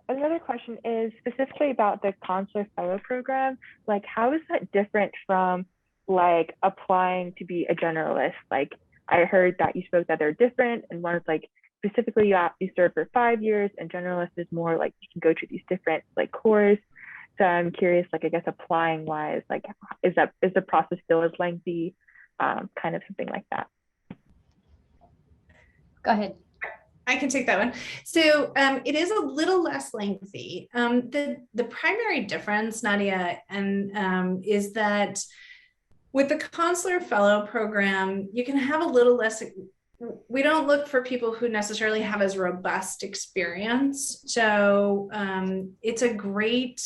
another question is specifically about the Consular Fellow Program. Like, how is that different from like applying to be a generalist? Like, I heard that you spoke that they're different, and one is like specifically you serve for 5 years, and generalist is more like you can go to these different like cores. So I'm curious, like, I guess applying wise, like, is the process still as lengthy? Kind of something like that. Go ahead. I can take that one. So it is a little less lengthy. The primary difference, Nadia, is that with the Consular Fellow Program, you can have a little less. We don't look for people who necessarily have as robust experience. So it's a great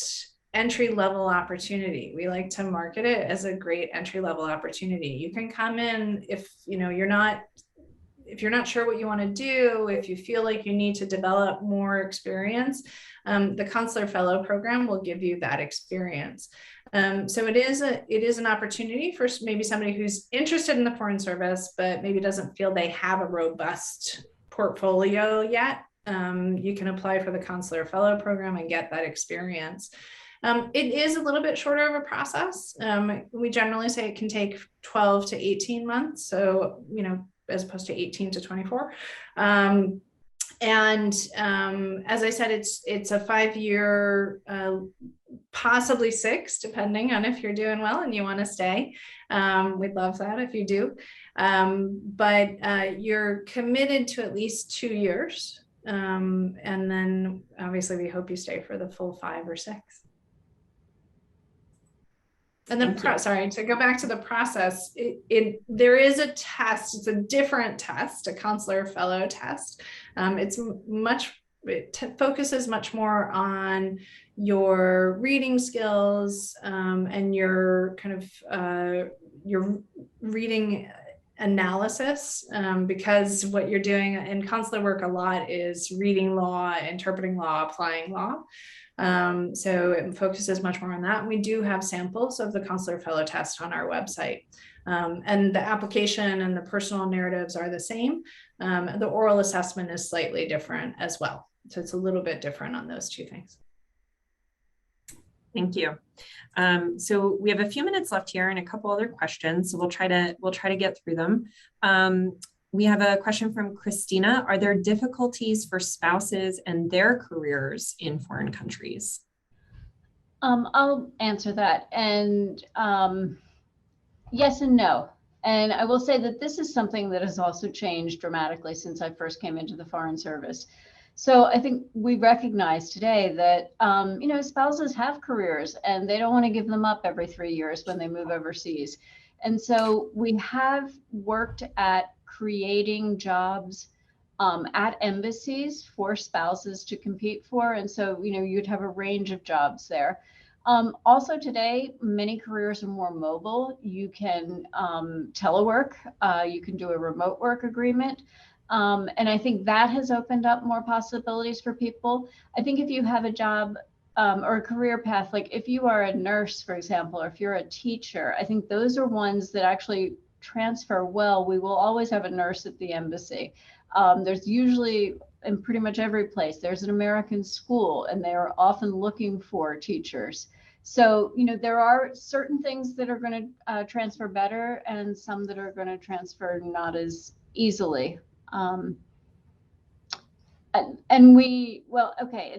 entry-level opportunity. We like to market it as a great entry-level opportunity. You can come in if you're not sure what you want to do, if you feel like you need to develop more experience, the Consular Fellow Program will give you that experience. So it is an opportunity for maybe somebody who's interested in the Foreign Service, but maybe doesn't feel they have a robust portfolio yet. You can apply for the Consular Fellow Program and get that experience. It is a little bit shorter of a process. We generally say it can take 12 to 18 months. So, as opposed to 18 to 24. As I said, it's a 5-year, possibly 6, depending on if you're doing well and you want to stay. We'd love that if you do. But you're committed to at least 2 years. And then obviously we hope you stay for the full 5 or 6. And then, sorry, to go back to the process, there is a test. It's a different test, a consular fellow test. It focuses much more on your reading skills and your kind of your reading analysis, because what you're doing in consular work a lot is reading law, interpreting law, applying law. So it focuses much more on that. We do have samples of the Consular Fellow test on our website. And the application and the personal narratives are the same. The oral assessment is slightly different as well. So it's a little bit different on those 2 things. Thank you. So we have a few minutes left here and a couple other questions. So we'll try to get through them. We have a question from Christina. Are there difficulties for spouses and their careers in foreign countries? I'll answer that. And yes and no. And I will say that this is something that has also changed dramatically since I first came into the Foreign Service. So I think we recognize today that, spouses have careers and they don't want to give them up every 3 years when they move overseas. And so we have worked at creating jobs at embassies for spouses to compete for. And so, you'd have a range of jobs there. Also today, many careers are more mobile. You can telework, you can do a remote work agreement. And I think that has opened up more possibilities for people. I think if you have a job or a career path, like if you are a nurse, for example, or if you're a teacher, I think those are ones that actually transfer well. We will always have a nurse at the embassy. There's usually, in pretty much every place, there's an American school, and they are often looking for teachers. So, there are certain things that are going to transfer better and some that are going to transfer not as easily. And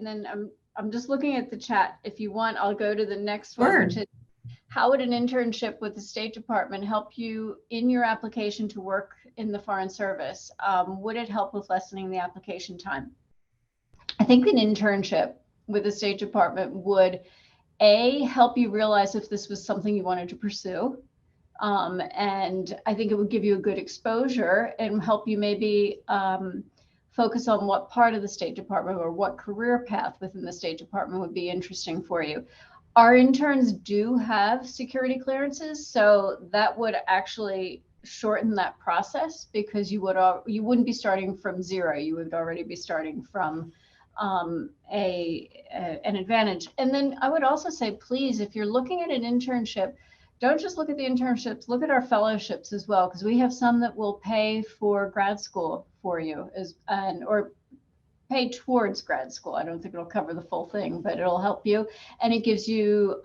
then I'm just looking at the chat. If you want, I'll go to the next one, which is, how would an internship with the State Department help you in your application to work in the Foreign Service? Would it help with lessening the application time? I think an internship with the State Department would, help you realize if this was something you wanted to pursue. And I think it would give you a good exposure and help you maybe focus on what part of the State Department or what career path within the State Department would be interesting for you. Our interns do have security clearances, so that would actually shorten that process, because you wouldn't be starting from zero. You would already be starting from an advantage. And then I would also say, please, if you're looking at an internship, don't just look at the internships, look at our fellowships as well, because we have some that will pay for grad school for you or pay towards grad school. I don't think it'll cover the full thing, but it'll help you. And it gives you,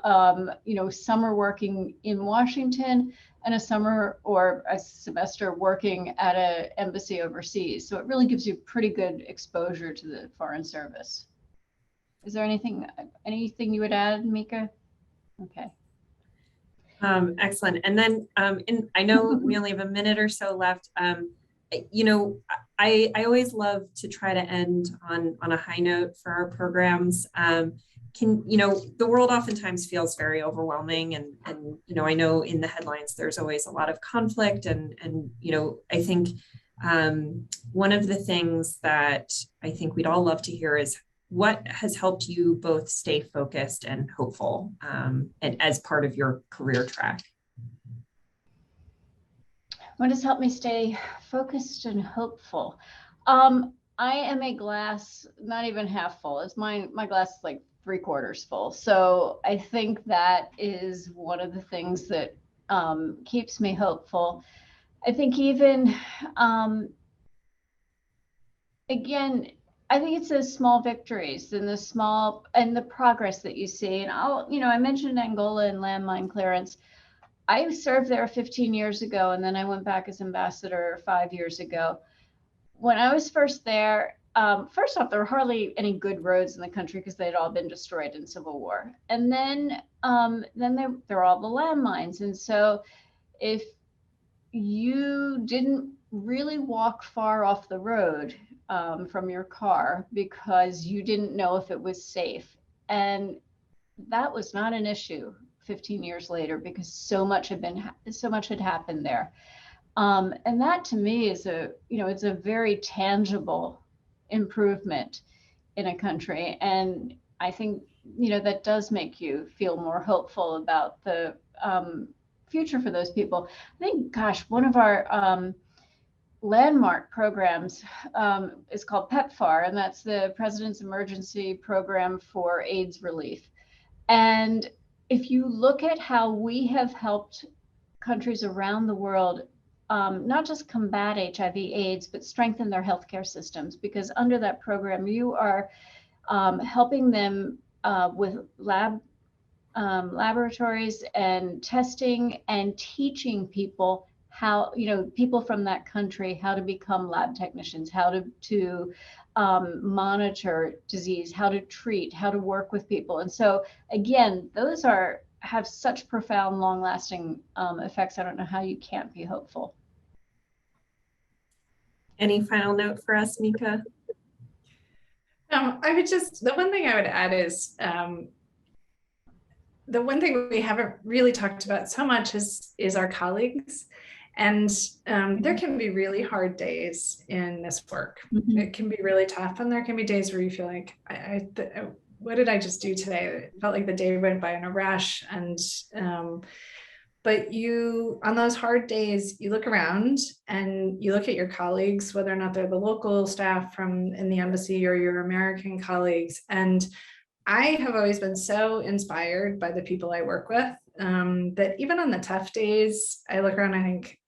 summer working in Washington and a summer or a semester working at an embassy overseas. So it really gives you pretty good exposure to the Foreign Service. Is there anything you would add, Mika? Okay. Excellent. And then I know we only have a minute or so left. I always love to try to end on a high note for our programs. The world oftentimes feels very overwhelming, and I know in the headlines there's always a lot of conflict, and I think one of the things that I think we'd all love to hear is what has helped you both stay focused and hopeful and as part of your career track? What has helped me stay focused and hopeful? I am a glass, not even half full. It's my glass is like 3/4 full. So I think that is one of the things that keeps me hopeful. I think even, again, I think it's those small victories and the progress that you see. And I mentioned Angola and landmine clearance. I served there 15 years ago, and then I went back as ambassador 5 years ago. When I was first there, first off, there were hardly any good roads in the country because they'd all been destroyed in civil war. And then there are all the landmines. And so if you didn't really walk far off the road from your car because you didn't know if it was safe. And that was not an issue 15 years later because so much had happened there. And that to me is it's a very tangible improvement in a country. And I think, that does make you feel more hopeful about the future for those people. I think, gosh, one of our landmark programs is called PEPFAR, and that's the President's Emergency Program for AIDS Relief. And if you look at how we have helped countries around the world, not just combat HIV/AIDS, but strengthen their healthcare systems, because under that program, you are helping them with laboratories and testing and teaching people how, people from that country, how to become lab technicians, how to monitor disease, how to treat, how to work with people. And so again, those have such profound, long-lasting effects. I don't know how you can't be hopeful. Any final note for us, Mika? The one thing I would add is the one thing we haven't really talked about so much is our colleagues. And there can be really hard days in this work. Mm-hmm. It can be really tough. And there can be days where you feel like, what did I just do today? It felt like the day went by in a rush. And but on those hard days, you look around and you look at your colleagues, whether or not they're the local staff in the embassy or your American colleagues. And I have always been so inspired by the people I work with that even on the tough days, I look around and I think,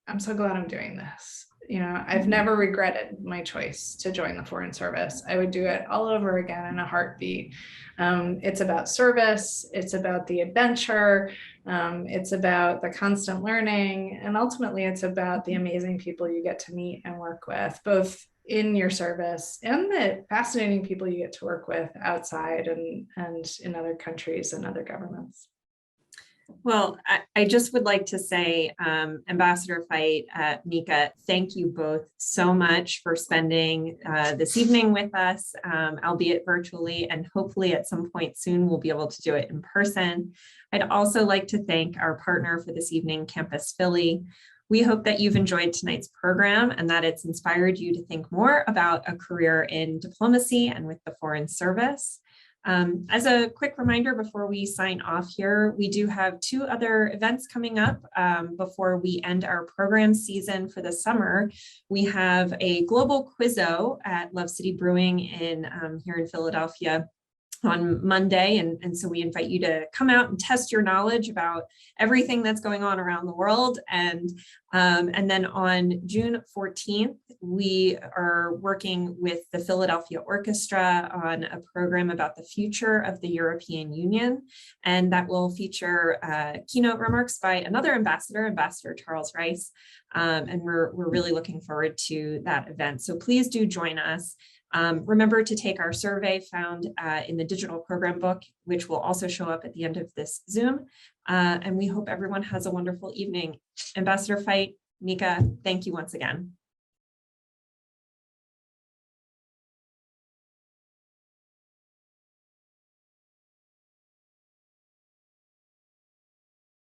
I'm so glad I'm doing this. I've never regretted my choice to join the Foreign Service. I would do it all over again in a heartbeat. It's about service. It's about the adventure. It's about the constant learning. And ultimately, it's about the amazing people you get to meet and work with, both in your service and the fascinating people you get to work with outside and in other countries and other governments. Well, I just would like to say, Ambassador Fite, Mika, thank you both so much for spending this evening with us, albeit virtually, and hopefully at some point soon we'll be able to do it in person. I'd also like to thank our partner for this evening, Campus Philly. We hope that you've enjoyed tonight's program and that it's inspired you to think more about a career in diplomacy and with the Foreign Service. As a quick reminder before we sign off here, we do have 2 other events coming up before we end our program season for the summer. We have a global quizzo at Love City Brewing here in Philadelphia on Monday. And so we invite you to come out and test your knowledge about everything that's going on around the world. And then on June 14th, we are working with the Philadelphia Orchestra on a program about the future of the European Union. And that will feature keynote remarks by another ambassador, Ambassador Charles Rice. And we're really looking forward to that event. So please do join us. Remember to take our survey found in the digital program book, which will also show up at the end of this Zoom. And we hope everyone has a wonderful evening. Ambassador Fite, Mika, thank you once again.